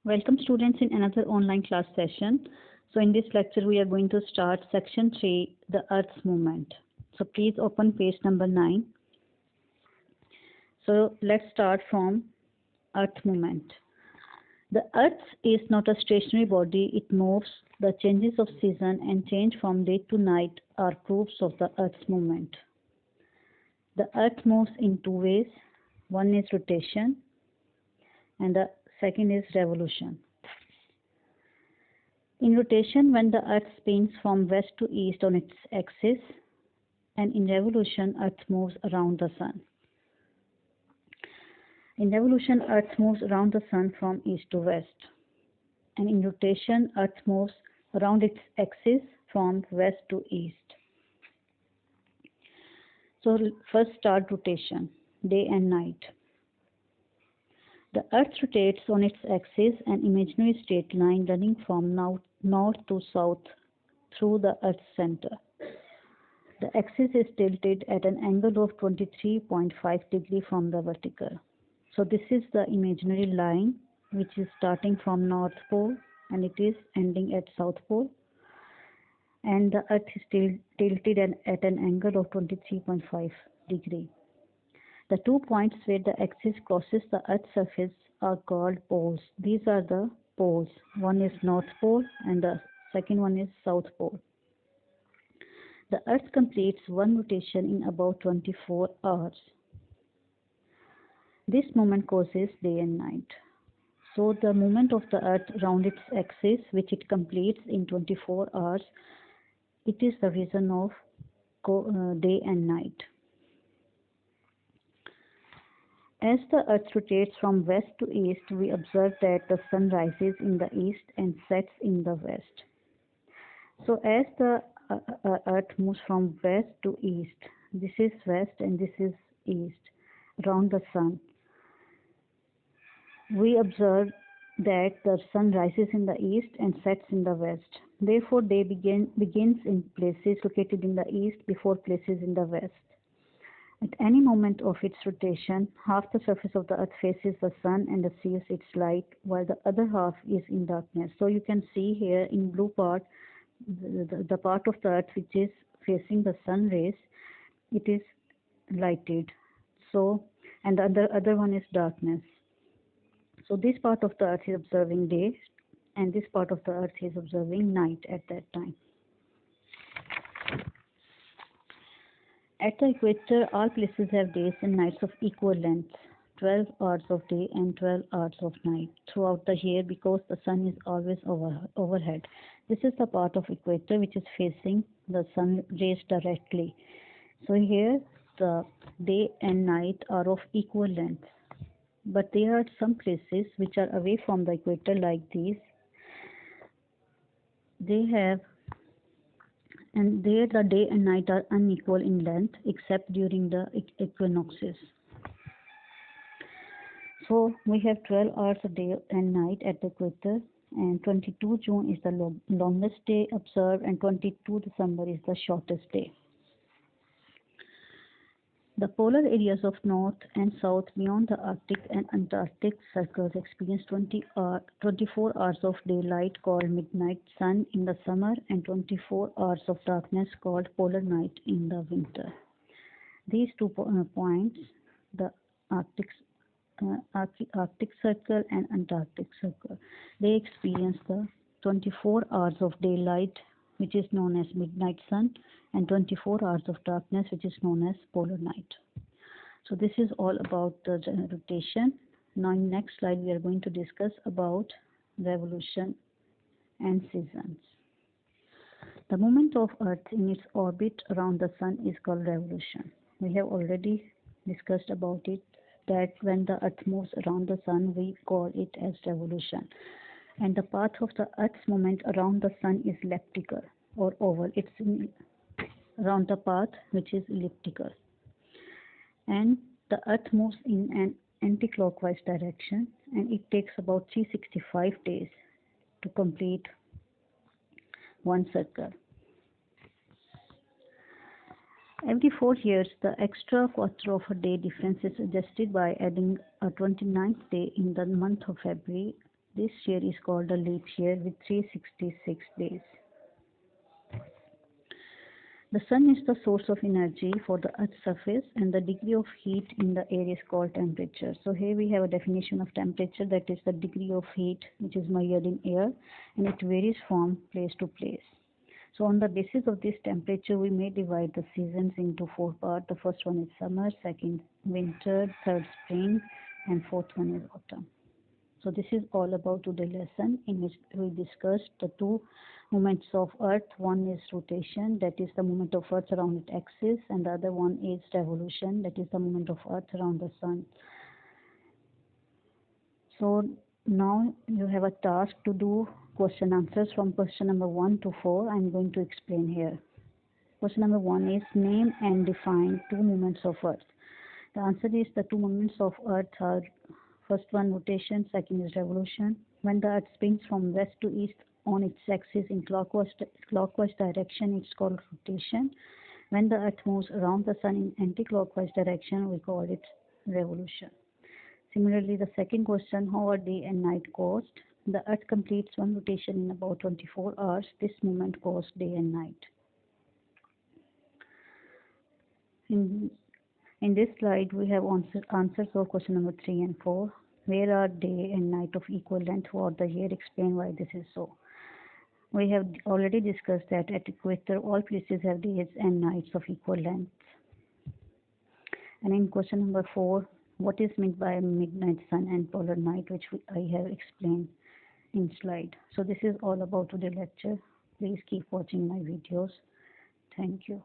Welcome students in another online class session. So in this lecture we are going to start section 3, the Earth's movement. So please open page number 9. So let's start from Earth movement. The Earth is not a stationary body, it moves. The changes of season and change from day to night are proofs of the Earth's movement. The Earth moves in two ways. One is rotation and the second is revolution. In rotation, when the Earth spins from west to east on its axis, and in revolution, Earth moves around the Sun. In revolution, Earth moves around the Sun from east to west, and in rotation, Earth moves around its axis from west to east. So first start rotation, day and night. The Earth rotates on its axis, an imaginary straight line running from north to south through the Earth's center. The axis is tilted at an angle of 23.5 degrees from the vertical. So this is the imaginary line which is starting from North Pole and it is ending at South Pole. And the Earth is tilted at an angle of 23.5 degrees. The 2 points where the axis crosses the Earth's surface are called poles. These are the poles. One is North Pole and the second one is South Pole. The Earth completes one rotation in about 24 hours. This movement causes day and night. So the movement of the Earth around its axis, which it completes in 24 hours, it is the reason of day and night. As the Earth rotates from west to east, we observe that the Sun rises in the east and sets in the west. So as the Earth moves from west to east, this is west and this is east, around the Sun, we observe that the Sun rises in the east and sets in the west. Therefore, day begins in places located in the east before places in the west. At any moment of its rotation, half the surface of the Earth faces the Sun and receives its light, while the other half is in darkness. So you can see here in blue part, the part of the Earth which is facing the Sun rays, it is lighted. So, and the other one is darkness. So this part of the Earth is observing day, and this part of the Earth is observing night at that time. At the equator, all places have days and nights of equal length, 12 hours of day and 12 hours of night throughout the year because the Sun is always overhead. This is the part of equator which is facing the Sun rays directly. So here the day and night are of equal length. But there are some places which are away from the equator like these. They have and there the day and night are unequal in length except during the equinoxes. So we have 12 hours a day and night at the equator, and 22 June is the longest day observed and 22 December is the shortest day. The polar areas of North and South beyond the Arctic and Antarctic circles experience 24 hours of daylight called midnight sun in the summer and 24 hours of darkness called polar night in the winter. These 2 points, the Arctic circle and Antarctic circle, they experience the 24 hours of daylight, which is known as midnight sun, and 24 hours of darkness, which is known as polar night. So this is all about the rotation. Now in next slide we are going to discuss about revolution and seasons. The movement of Earth in its orbit around the Sun is called revolution. We have already discussed about it, that when the Earth moves around the Sun, we call it as revolution. And the path of the Earth's movement around the Sun is elliptical or oval. It's around the path which is elliptical. And the Earth moves in an anti-clockwise direction, and it takes about 365 days to complete one circle. Every 4 years, the extra quarter of a day difference is adjusted by adding a 29th day in the month of February This year is called a leap year with 366 days. The sun is the source of energy for the earth's surface, and the degree of heat in the air is called temperature. So here we have a definition of temperature, that is the degree of heat which is measured in air, and it varies from place to place. So on the basis of this temperature, we may divide the seasons into four parts. The first one is summer, second winter, third spring, and fourth one is autumn. So this is all about today's lesson, in which we discussed the two movements of Earth. One is rotation, that is the movement of Earth around its axis, and the other one is revolution, that is the movement of Earth around the sun. So now you have a task to do question answers from question number 1 to 4. I am going to explain here. Question number 1 is name and define two movements of Earth. The answer is the two movements of Earth are first one rotation, second is revolution. When the Earth spins from west to east on its axis in clockwise direction, it's called rotation. When the Earth moves around the sun in anti-clockwise direction, we call it revolution. Similarly, the second question, how are day and night caused? The Earth completes one rotation in about 24 hours. This movement caused day and night. In this slide, we have answers for question number 3 and 4. Where are day and night of equal length throughout the year? Explain why this is so. We have already discussed that at equator, all places have days and nights of equal length. And in question number 4, what is meant by midnight sun and polar night, which I have explained in slide. So this is all about today's lecture. Please keep watching my videos. Thank you.